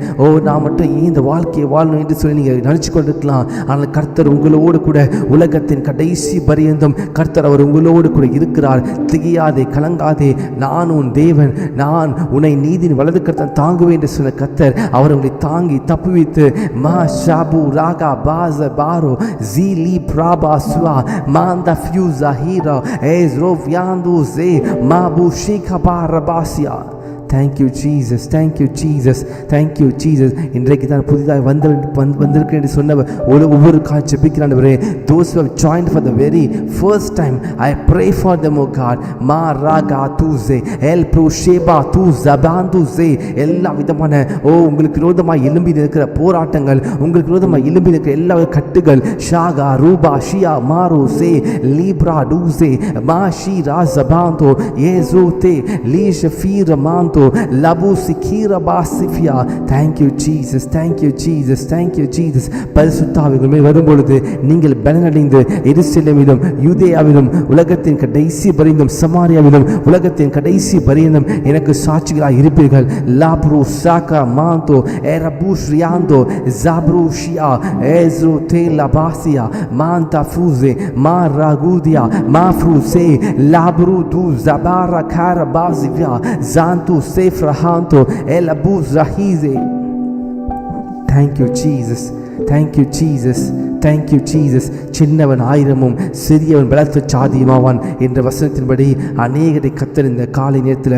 நான் மட்டும் இந்த வாழ்க்கையை வாழணும் என்று சொல்லி நீங்கள் நினச்சி கொண்டிருக்கலாம். ஆனால் கர்த்தர் உங்களோடு கூட உலகத்தின் கடைசி பரியந்தம் கர்த்தர் அவர் உங்களோடு கூட இருக்கிறார். திகையாதே, கலங்காதே, நான் உன் தேவன், நான் உன்னை நீதியின் வலது கர்த்தன் தாங்குவேன் என்று சொன்ன கர்த்தர் அவர் உங்களை தாங்கி தப்புவித்து மா ஷாபு ராகா பாச பாரோ ஜீலி பிராபா சுவா மாந்தா ஃபியூசா ஹீரோ எஸ்ரோ வியாந்து ஜே மாபு ஷிகா பாரபாசியா. Thank you Jesus, thank you Jesus, thank you Jesus. இன்றைக்கு தான் புதிதாக வந்திருக்கேன் என்று சொன்னவர் ஒவ்வொரு கால் ஜெபிக்கிறாண்டவரே. those who have joined for the very first time, I pray for them, oh God. ma raga tuze el pro sheba tu zabanduze எல்லா விதமான உங்களுக்கு விரோதமாக எழும்பி இருக்கிற போராட்டங்கள், உங்களுக்கு விரோதமாக எழும்பி இருக்கிற எல்லா கட்டுகள், ஷாகா ரூபா ஷியா மாரோ சே லீப்ரா டூசே மாஷி ராசபாந்தோ ஏசூதே லீஷஃபீர மாந்தோ லபு சிகீர பாசிஃபியா. Thank you Jesus, thank you Jesus, thank you Jesus. பரிசுத்தாவிகள் மேல் வரும்பொழுது நீங்கள் பலனடைந்து எருசலேமிலும் யூதேயாவிலும் உலகத்தின் கடைசி பரியந்தம் சமாரியாவிலும் உலகத்தின் கடைசி பரியந்தம் எனக்கு சாட்சிகளாக இருப்பீர்கள். லாப்ரூ சாக்கா மாந்தோ ஏரபூஷ் ரியாந்தோ ஜாப்ரூஷியா ஏஸ்ரோ தே லபாசியா மாந்தா ஃபூசே மா ராகுதியா மா ஃப்ரூசே லாப்ரூ தூ ஜபாரா கார பாசிவியா ஜாந்து சேஃப்ரஹாந்தோ எலபூஸ் ரஹீசே. Thank you Jesus, thank you Jesus, thank you Jesus. சின்னவன் ஆயிரமும் சிறியவன் பலத்த சாதியமாவான் என்ற வசனத்தின்படி அநேகரை கர்த்தர் இந்த காலை நேரத்தில்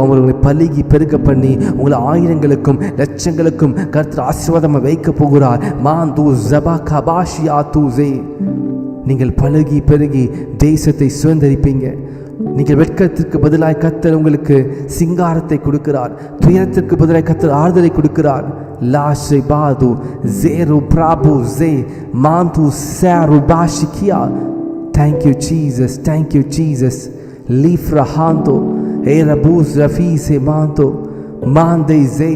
அவர்களை பலுகி பெருக பண்ணி உங்களை ஆயிரங்களுக்கும் லட்சங்களுக்கும் கர்த்தர் ஆசீர்வாதமாக வைக்க போகிறார். மாந்து ஜபா கபாஷியா தூசே. நீங்கள் பலுகி பெருகி தேசத்தை சுதந்திரிப்பீங்க. நீங்கள் வெட்கத்திற்கு பதிலாக கர்த்தர் உங்களுக்கு சிங்காரத்தை கொடுக்கிறார். துயரத்திற்கு பதிலாக கர்த்தர் ஆறுதலை கொடுக்கிறார். லாஷை பாது ஜேரு பிராபு ஜே மாந்து சேரு பாஷிக்கியா. Thank you Jesus, thank you Jesus. லீஃப்ரா ஹாந்தோ ஏரபூஸ் ரஃபீசே மாந்தோ மாந்தே ஜே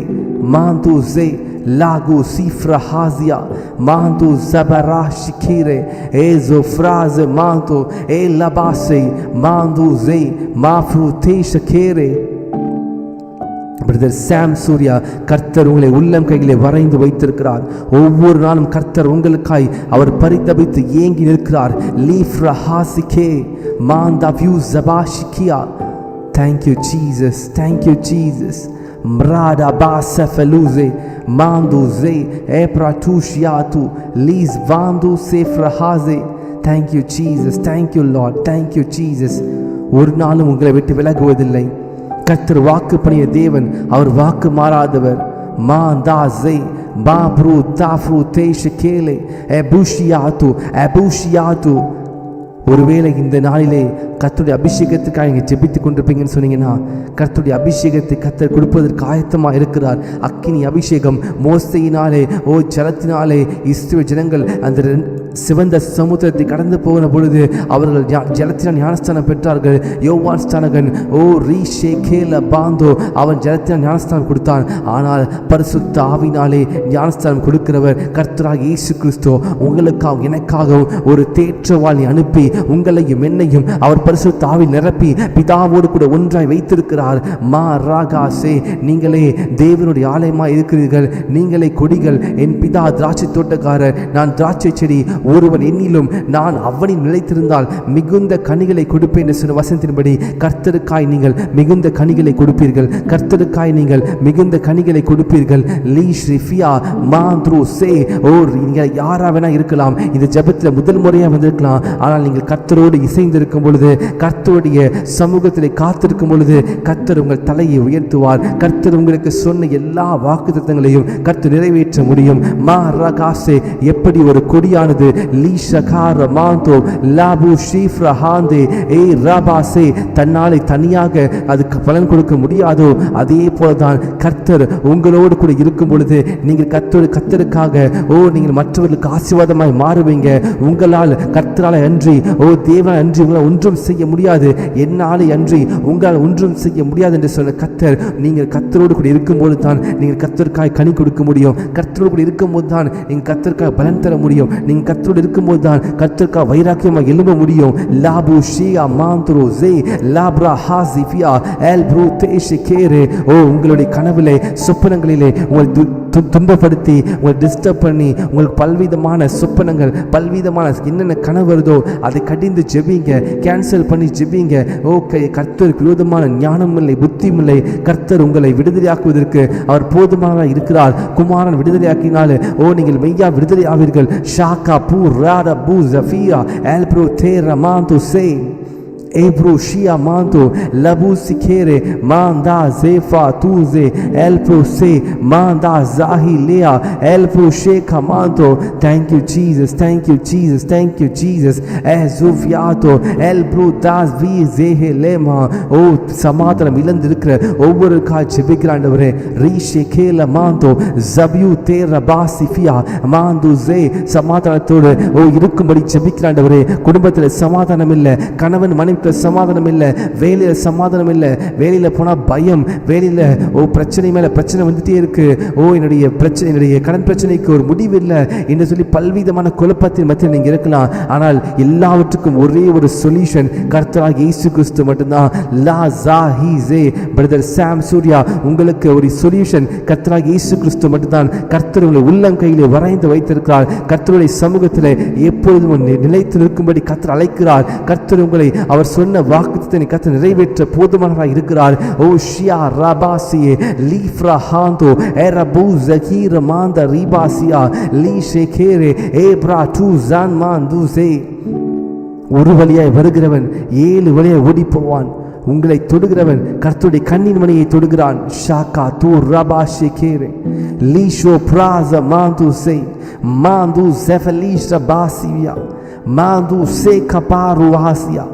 மாந்து ஜே lagu sifra hazia mantu zabarashi kire ezo fraze mantu e labase mantu ze mafrute shakere. Brother Sam Surya, கர்த்தர் உங்களை உள்ளம் கைகளை வரைந்து வைத்திருக்கிறார். ஒவ்வொரு நாளும் கர்த்தர் உங்களுக்காய் அவர் பரிதபித்து ஏங்கி நிற்கிறார். லீஃப்ரா ஹாசிகே மாந்தா வியூ ஜபாஷிகியா. Thank you Jesus, thank you Jesus. Mrada basa feluze mandu ze epratushiatu liz vandu sefrahaze. Thank you Jesus, thank you Lord, thank you Jesus. ஒரு நாளும் உங்களை விட்டு விலகுவதில்லை. கர்த்தர் வாக்கு பண்ணிய தேவன், அவர் வாக்கு மாறாதவர். மாந்தாசே பாப்ரு தாஃப்ரு தேஷகேலே எபுஷியாத்து எபுஷியாத்து. ஒருவேளை இந்த நாளிலே கர்த்தருடைய அபிஷேகத்துக்காக நீங்கள் ஜெபித்து கொண்டிருப்பீங்கன்னு சொன்னீங்கன்னா, கர்த்தருடைய அபிஷேகத்தை கர்த்தர் கொடுப்பதற்கு ஆயத்தமாக இருக்கிறார். அக்கினி அபிஷேகம் மோசையினாலே ஜலத்தினாலே இஸ்ரவேல் ஜனங்கள் அந்த சிவந்த சமுத்திரத்தை கடந்து போகிற பொழுது அவர்கள் ஜலத்தினால் ஞானஸ்தானம் பெற்றார்கள். யோவான் ஸ்நானகன் ரீஷே கேல பாந்தோ அவன் ஜலத்தினால் ஞானஸ்தானம் கொடுத்தான். ஆனால் பரிசுத்த ஆவினாலே ஞானஸ்தானம் கொடுக்கிறவர் கர்த்தராக இயேசு கிறிஸ்து உங்களுக்காக எனக்காகவும் ஒரு தேற்றவாளி அனுப்பி உங்களையும் என்னையும் அவர் பரிசுத்த ஆவி நிரப்பி பிதாவோடு கூட ஒன்றாய் வைத்திருக்கிறார். மா ராகாசே. நீங்களே தேவனுடைய ஆலயமாக இருக்கிறீர்கள். நீங்களே கொடிகள். என் பிதா திராட்சை தோட்டக்காரர், நான் திராட்சை செடி. ஒருவன் என்னிலும் நான் அவனில் நிலைத்திருந்தால் மிகுந்த கனிகளை கொடுப்பேன் என்று சொன்ன வசனத்தின்படி கர்த்தருக்காய் நீங்கள் மிகுந்த கனிகளை கொடுப்பீர்கள். கர்த்தருக்காய் நீங்கள் மிகுந்த கனிகளை கொடுப்பீர்கள். லீஷ் ரிஃபியா மாந்த்ரு சே. நீங்கள் யாரா வேணா இருக்கலாம், இந்த ஜெபத்தில் முதல் முறையாக வந்திருக்கலாம். ஆனால் நீங்கள் கர்த்தரோடு இசைந்திருக்கும் பொழுது, கர்த்தருடைய சமூகத்தில் காத்திருக்கும் பொழுது கர்த்தர் உங்கள் தலையை உயர்த்துவார். கர்த்தர் உங்களுக்கு சொன்ன எல்லா வாக்குத்தத்தங்களையும் கர்த்தர் நிறைவேற்ற முடியும். மா ரகாசே. எப்படி ஒரு கொடியானது லீஷகார மாந்தோ லாபு ஷீஃப்ரா ஹாந்தே ஏ ராபாசே தன்னாலே தனியாக அதுக்கு பலன் கொடுக்க முடியாதோ, அதே போலதான் கர்த்தர் உங்களோடு கூட இருக்கும் பொழுது நீங்கள் கர்த்தருக்காக நீங்கள் மற்றவர்களுக்கு ஆசீர்வாதமாய் மாறுவீங்க. உங்களால் கர்த்தரால் அன்றி தேவனால் அன்றி உங்களால் ஒன்றும் செய்ய முடியாது. என்னாலே அன்றி உங்களால் ஒன்றும் செய்ய முடியாது என்று சொன்ன கர்த்தர், நீங்கள் கர்த்தரோடு கூட இருக்கும்போது தான் நீங்கள் கர்த்தருக்காய் கனி கொடுக்க முடியும். கர்த்தரோடு கூட இருக்கும்போது தான் நீங்கள் கர்த்தருக்காக பலன் தர முடியும். நீங்கள் கர்த்தரோடு இருக்கும்போது தான் கர்த்தருக்காக வைராக்கியமாக எழும்ப முடியும். லாபு ஷியா மாந்த்ரோ ஜே லாப்ரா ஹாசிஃபியா எல் ப்ரூ தேஷிகேரே. உங்களுடைய கனவிலே சொப்பனங்களிலே உங்களை துன்பப்படுத்தி உங்களை டிஸ்டர்ப் பண்ணி உங்களுக்கு பல்விதமான சொப்பனங்கள் பல்விதமான என்னென்ன கனவு வருதோ அதை கடிந்து ஜெபிங்க, கேன்சல் பண்ணி ஜெபிங்க. கர்த்தருக்கு விரோதமான ஞானம் இல்லை, புத்தியும் இல்லை. கர்த்தர் உங்களை விடுதலையாக்குவதற்கு அவர் போதுமாக இருக்கிறார். குமாரன் விடுதலையாக்கினாலே நீங்கள் மெய்யா விடுதலை ஆவீர்கள். ஷாக்கா பூ ராடா பூ ஜஃபியா எல் ப்ரோ தே ரமாந்து சே. Ebro Shia Manto Labu Sikere Manda Zefa Tuze Elpro Se Manda Zahi Lea Elpro Sheka Manto. Thank you Jesus, thank you Jesus, thank you Jesus. Ezufiato Elpro Das Vi Zehe Lema. ஓ சமாதானம் இழந்திருக்கிற ஒவ்வொரு கால் செபிக்கிறாண்டவரே. ரீஷே கேல மாந்தோ ஜபியூ தேர பாசிஃபியா மாந்து J சமாதானத்தோடு ஓ இருக்கும்படி செபிக்கிறாண்டவரே. குடும்பத்தில் சமாதானம் இல்லை, கணவன் மனைவி சமாதானம் இல்லை, வேலையில சமாதானம் இல்லை, வேலையில போனா பயம், வேலையில ஓ பிரச்சனை மேல பிரச்சனை வந்துட்டே இருக்கு. ஓ என்னுடைய பிரச்சனை, என்னுடைய கடன் பிரச்சனைக்கு ஒரு முடிவு இல்லை என்று சொல்லி பல்விதமான குழப்பத்தின் மத்தியில் நீங்க இருக்கலாம். ஆனால் எல்லாவற்றுக்கும் ஒரே ஒரு சொல்யூஷன் கர்த்தராகிய இயேசு கிறிஸ்து மட்டும்தான். லா ஜா ஹி ஜே பிரதர் சாம் சூர்யா, உங்களுக்கு ஒரு சொல்யூஷன் கர்த்தராகிய இயேசு கிறிஸ்து மட்டும்தான். கர்த்தர் உங்களை உள்ளங்கையிலே வரைந்து வைத்திருக்கிறார். கர்த்தருடைய சமூகத்தில் எப்பொழுதும் நிலைத்து நிற்கும்படி கர்த்தர் அழைக்கிறார். கர்த்தர் உங்களை அவர் சொன்ன வாக்குத்தத்தை கர்த்தர் நிறைவேற்ற போதுமானவராக இருக்கிறார். ஓ ஷியா ரபாசியே லீஃப்ரா ஹாந்தோ எரபு ஜகீர மாந்த ரிபாசியா லீ ஷேகேரே ஏப்ரா டூ ஜான் மாந்துசே. ஒரு வழியாய் வருகிறவன் 7 வழியாய் ஓடி போவான். உங்களை தொடுகிறவன் கர்த்தருடைய கண்ணின் மணியை தொடுகிறான். ஷாக்கா தூ ரபா ஷேகேரே லீஷோ பிராஸ மாந்துசே மாந்து ஜெஃபலீஷ பாசியா மாந்து சே கபாரு Asia.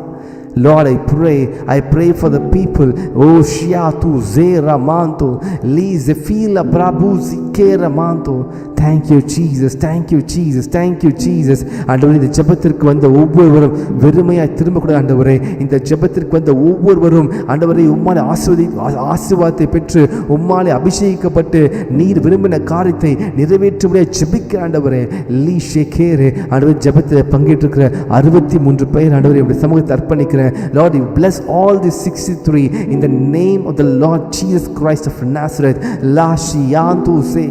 Lord, I pray for the people. Oh Shiatu Zera Manto Lize Fila Brabuzi Kera Manto. Thank you Jesus, thank you Jesus, thank you Jesus. ஆண்டவரே, இந்த ஜெபத்திற்கு வந்த ஒவ்வொருவரும் வெறுமையாய் திரும்பக்கூடாது ஆண்டவரே. இந்த ஜெபத்திற்கு வந்த ஒவ்வொருவரும் ஆண்டவரே உம்மாலே ஆசீர்வாதத்தை பெற்று உம்மாலே அபிஷேகிக்கப்பட்டு நீர் விரும்பின காரியத்தை நிறைவேற்றும்படியாக ஜெபிக்கிற ஆண்டவரே. லீ ஷேகேரே ஆண்டவரே, ஜெபத்தில் பங்கேற்றிருக்கிற 63 பேர் ஆண்டவரே உம்முடைய சமூகத்தை அர்ப்பணிக்கிறேன். Lord, you bless all the 63 in the name of the Lord Jesus Christ of Nazareth. La shiyantu se.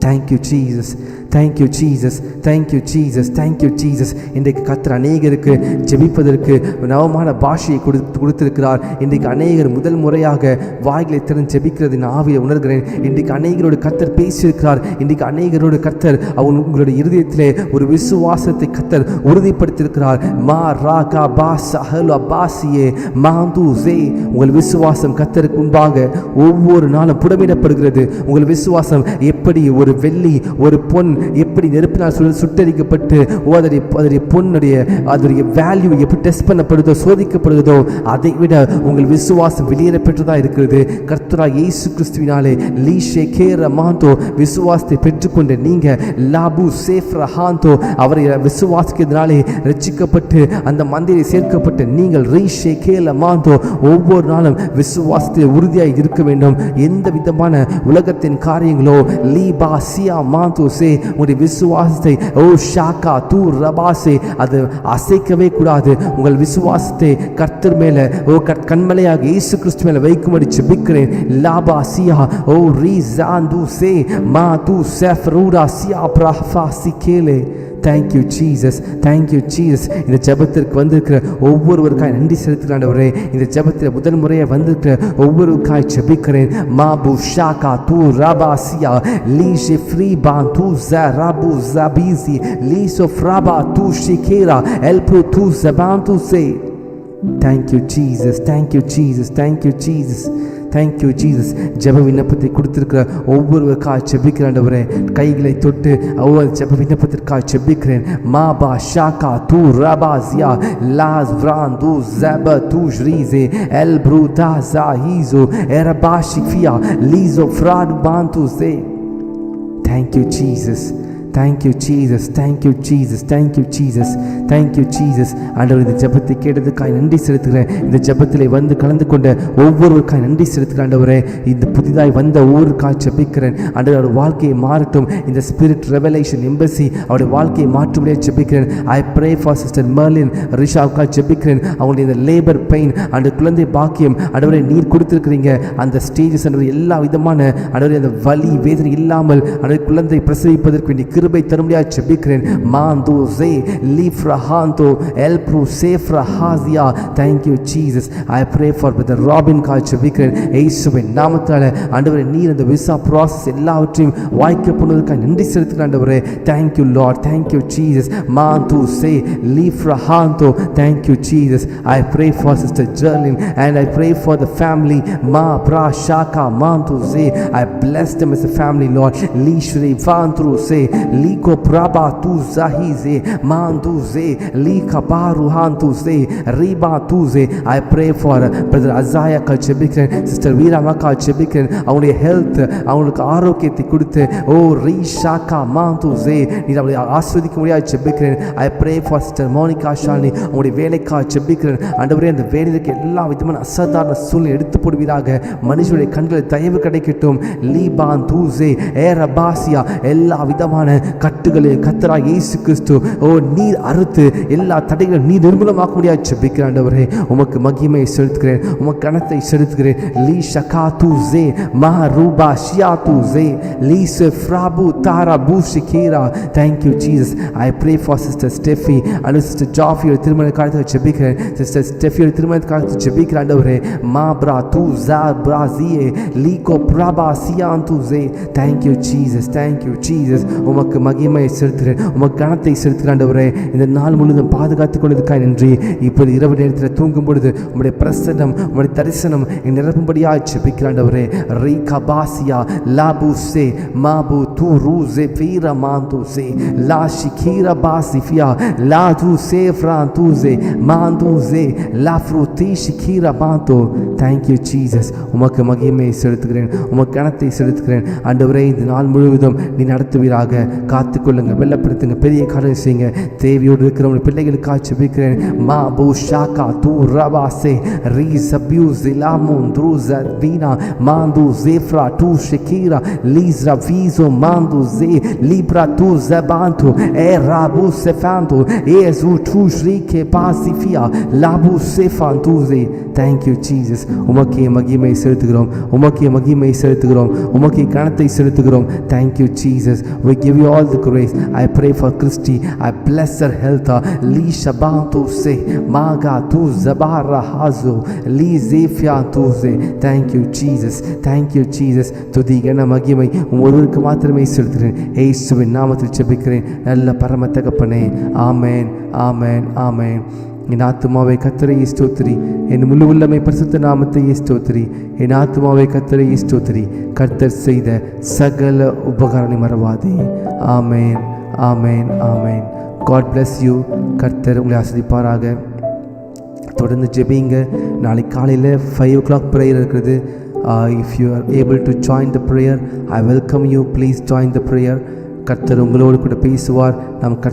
Thank you Jesus, thank you Jesus, thank you Jesus, thank you Jesus. இன்றைக்கு கர்த்தர் அநேகருக்கு ஜெபிப்பதற்கு நவமான பாஷையை கொடுத்திருக்கிறார். இன்றைக்கு அநேகர் முதல் முறையாக வாய்களை திறந்து ஜெபிக்கிறது நான் ஆவியை உணர்கிறேன். இன்றைக்கு அநேகரோடு கர்த்தர் பேசியிருக்கிறார். இன்றைக்கு அநேகரோடு கர்த்தர் உங்களுடைய இருதயத்திலே ஒரு விசுவாசத்தை கர்த்தர் உறுதிப்படுத்தியிருக்கிறார். மா ரா கா பாஸ் அஹலு அபாசியே மாந்து ஜே. உங்கள் விசுவாசம் கர்த்தருக்கு முன்பாக ஒவ்வொரு நாளும் புடமிடப்படுகிறது. உங்கள் விசுவாசம் எப்படி ஒரு வெள்ளி ஒரு பொன் எப்படி நெருப்பினால் சுட்டரிக்கப்பட்டு அதனுடைய பொன்னுடைய அதனுடைய வேல்யூ எப்படி டெஸ்ட் பண்ணப்படுதோ சோதிக்கப்படுகிறதோ அதை விட உங்கள் விசுவாசம் வெளியேறப்பெற்றதா இருக்கிறது. கர்த்தராகிய இயேசு கிறிஸ்துவினாலே லீஷே கேர மாந்தோ விசுவாசத்தை பெற்றுக்கொண்ட நீங்க லாபு சேஃப்ரா ஹாந்தோ அவரை விசுவாசிக்கிறதுனாலே ரட்சிக்கப்பட்டு அந்த மந்தையை சேர்க்கப்பட்ட நீங்கள் ரீஷே கேல மாந்தோ ஒவ்வொரு நாளும் விசுவாசத்தில் உறுதியாக இருக்க வேண்டும். எந்த விதமான உலகத்தின் காரியங்களோ லீபா சியா மாந்தோ சே உங்களுடைய விசுவாசத்தை ஓ ஷாக்கா தூ ரபாசே அது அசைக்கவே கூடாது. உங்கள் விசுவாசத்தை கர்த்தர் மேல ஓ கண்மலையாக இயேசு கிறிஸ்து மேல வைக்கும்படி ஜெபிக்கிறேன். லாபா சியா ஓ ரீசாந்து சே மா தூ செஃப்ரூரா சியா பிரஃபா சிகேலே. Thank you Jesus, thank you Jesus. இந்த ஜெபத்திற்கு வந்திருக்கிற ஒவ்வொருவருக்காய் நன்றி செலுத்துகிறேன். இந்த ஜெபத்தில் முதல் முறையாக வந்திருக்கிற ஒவ்வொருவருக்காய் ஜெபிக்கிறேன். மாபு ஷாக்கா தூ ரபாசியா லீஷே ஃப்ரீ பான் தூ ஜராபு ஜபிசி லீசோ ஃப்ராபா தூ ஷிகேரா எல்ப்ரோ தூ ஜபான் தூ சே. Thank you Jesus, thank you Jesus, thank you Jesus, thank you Jesus. ஜெப விண்ணப்பத்தை கொடுத்திருக்கிற ஒவ்வொருவருக்காக ஜெபிக்கிறேன் ஆண்டவரே. கைகளை தொட்டு ஒவ்வொரு ஜெப விண்ணப்பத்திற்காக ஜெபிக்கிறேன். மாபா ஷாக்கா தூ ரபாசியா லாஸ் பிரான் தூ ஜப தூ ஷ்ரீசே எல் ப்ரூதா ஜாஹீசோ எரபாஷிஃபியா லீசோ ஃப்ராட் பான் தூ சே. Thank you Jesus, thank you Jesus, thank you Jesus, thank you Jesus, thank you Jesus. ஆண்டவர், இந்த ஜெபத்தை கேட்டதுக்காய் நன்றி செலுத்துகிறேன். இந்த ஜெபத்திலே வந்து கலந்து கொண்ட ஒவ்வொருவருக்காய் நன்றி செலுத்துகிறேன் ஆண்டவரே. இந்த புதிதாய் வந்த ஒவ்வொருக்காய் ஜெபிக்கிறேன் ஆண்டவர். அவருடைய வாழ்க்கையை மாறட்டும். இந்த ஸ்பிரிட் ரெவலேஷன் எம்பசி அவருடைய வாழ்க்கையை மாற்றும்படியாக ஜெபிக்கிறேன். I pray for sister Merlin ரிஷாவுக்காக ஜெபிக்கிறேன். அவங்களுடைய இந்த லேபர் பெயின் அந்த குழந்தை பாக்கியம் ஆண்டவரை நீர் கொடுத்திருக்கிறீங்க. அந்த ஸ்டேஜஸ் ஆண்டவர் எல்லா விதமான ஆண்டவரை அந்த வலி வேதனை இல்லாமல் ஆண்டவர் குழந்தை பிரசவிப்பதற்கு வேண்டிய கிருபை தரும்படியாக ஜெபிக்கிறேன். மாந்து J லீஃப்ரா Hanto Elpru Sefra Hazia. Thank you Jesus. I pray for Brother Robin காய் ஜெபிக்கிறேன் இயேசுவின் நாமத்தால. ஆண்டவரே நீர் இந்த விசா ப்ராசஸ் எல்லாவற்றையும் வாய்க்க பண்ணுவதற்காக நன்றி செலுத்துகிறேன் ஆண்டவரே. Thank you Lord. Thank you Jesus. Mantu say Lifra Hanto. Thank you Jesus. I pray for Sister Jerlyn and I pray for the family Ma Pra Shaka Mantu say. I bless them as a family Lord. Lishri Vantru say Liko Praba tu Zahize Mantu say Lika Baru Hantu say Riba tu say. I pray for Brother Azaya காய் ஜெபிக்கிறேன். Sister வீராமா காய் ஜெபிக்கிறேன். அவங்களுடைய health அவங்களுக்கு ஆரோக்கியத்தை கொடுத்து ஓ ரீஷாக்கா மாந்துசே நீ அவளை ஆஸ்வதிக்க முடியாது ஜெபிக்கிறேன். I pray for sister Monica Shalini அவங்களுடைய வேலைக்காக ஜெபிக்கிறேன். ஆண்டவரே அந்த வேலைக்கு எல்லா விதமான அசாதாரண சூழ்நிலை எடுத்து போடுவீராக. மனுஷனுடைய கண்களில் தயவு கிடைக்கட்டும். லீபான் தூசே ஏரபாசியா எல்லா விதமான கட்டுகளை கர்த்தராகிய இயேசு கிறிஸ்து ஓ நீர் அறுத்து எல்லா தடைகளும் நீர் நிர்மூலமாக்க முடியாது ஜெபிக்கிறேன். ஆண்டவரே உமக்கு மகிமையை செலுத்துகிறேன், உமக்கு கனத்தை செலுத்துகிறேன். லீ ஷகா தூசே மஹரூபா ஷியா தூசே லீசே ஃப்ராபு தாரா பூஷிகீரா. Thank you Jesus. I pray for Sister Steffi and Sister Joffy திருமண காலத்தை ஜெபிக்கிறேன். Sister Steffi திருமண காலத்தை ஜெபிக்கிறேன். ஆண்டவரே மா பிரா து ஜா பிராசியே லீகோ பிரபா சியான் துசே. Thank you Jesus. Thank you Jesus. உமக்கு மகிமையை செலுத்துகிறேன், உமக்கு கனத்தை செலுத்துகிறேன். ஆண்டவரே இந்த நாள் முழுவதும் பாதுகாத்துக் கொண்டதுக்காக நன்றி. இப்போது இரவு நேரத்தில் தூங்கும் பொழுது உம்முடைய பிரசன்னம் உம்முடைய தரிசனம் நிரப்பும்படியாக ஜெபிக்கிறேன். ஆண்டவரே ரீகா பாசியா லாபுசே மாபு து ரூசே ஃபீரா மாந்துசே லா ஷிகீரா பாசிஃபியா லா து சேஃப்ரான் துசே மாந்துசே லா ஃப்ரூதி ஷிகீரா மாந்தோ. Thank you Jesus. உமக்கு மகிமையை செலுத்துகிறேன், உமக்கு கனத்தை செலுத்துகிறேன். ஆண்டவரே இந்த நாள் முழுவதும் நீ நடத்துவீராக. காத்துக்கொள்ளுங்க, வெள்ளப்படுத்துங்க, பெரிய காரியம் செய்யுங்க. தேவையோடு இருக்கிறவங்க பிள்ளைகளுக்காக ஜெபிக்கிறேன். மா பூ ஷாக்கா தூ ரபாசே ரீசபியூ ஜிலாமுன் த்ரூஸா வீனா மாந்து ஜேஃப்ரா டு ஷிகீரா லீஸ்ரா வீசோ மாந்து ஜே libra tu zabantu e rabu sefantu ezu tu shrike pasifia labu sefantuze. Thank you Jesus. உமக்கே மகிமை செலுத்துகிறோம், உமக்கே மகிமை செலுத்துகிறோம், உமக்கே கனத்தை செலுத்துகிறோம். Thank you Jesus. We give you all the grace. I pray for Christy. I bless her health. Li shabantu se maga tu zabara hazo li zefia tu ze. Thank you Jesus. Thank you Jesus. துதிகன மகிமை ஒருவருக்கு மாத்திரமே செலுத்துகிறேன். இயேசுவின் நாமத்தில் ஜெபிக்கிறேன் நல்ல பரம தகப்பனே. ஆமென் ஆமென் ஆமென். என் ஆத்துமாவை கர்த்தரை ஸ்தோத்திரி, என் முழு உள்ளமை பரிசுத்த நாமத்தை ஸ்தோத்திரி. என் ஆத்துமாவை கர்த்தரை ஸ்தோத்திரி, கர்த்தர் செய்த சகல உபகாரங்களை மறவாதே. ஆமென் ஆமென் ஆமென். God bless you. கர்த்தர் உங்களை ஆசீர்வதிப்பாராக. தொடர்ந்து ஜெபிங்க. நாளை காலையில் 5 o'clock ப்ரேயர் இருக்கிறது. If you are able to join the prayer, I welcome you. Please join the prayer. கர்த்தர் உங்களோடு கூட பேசுவார். நாம்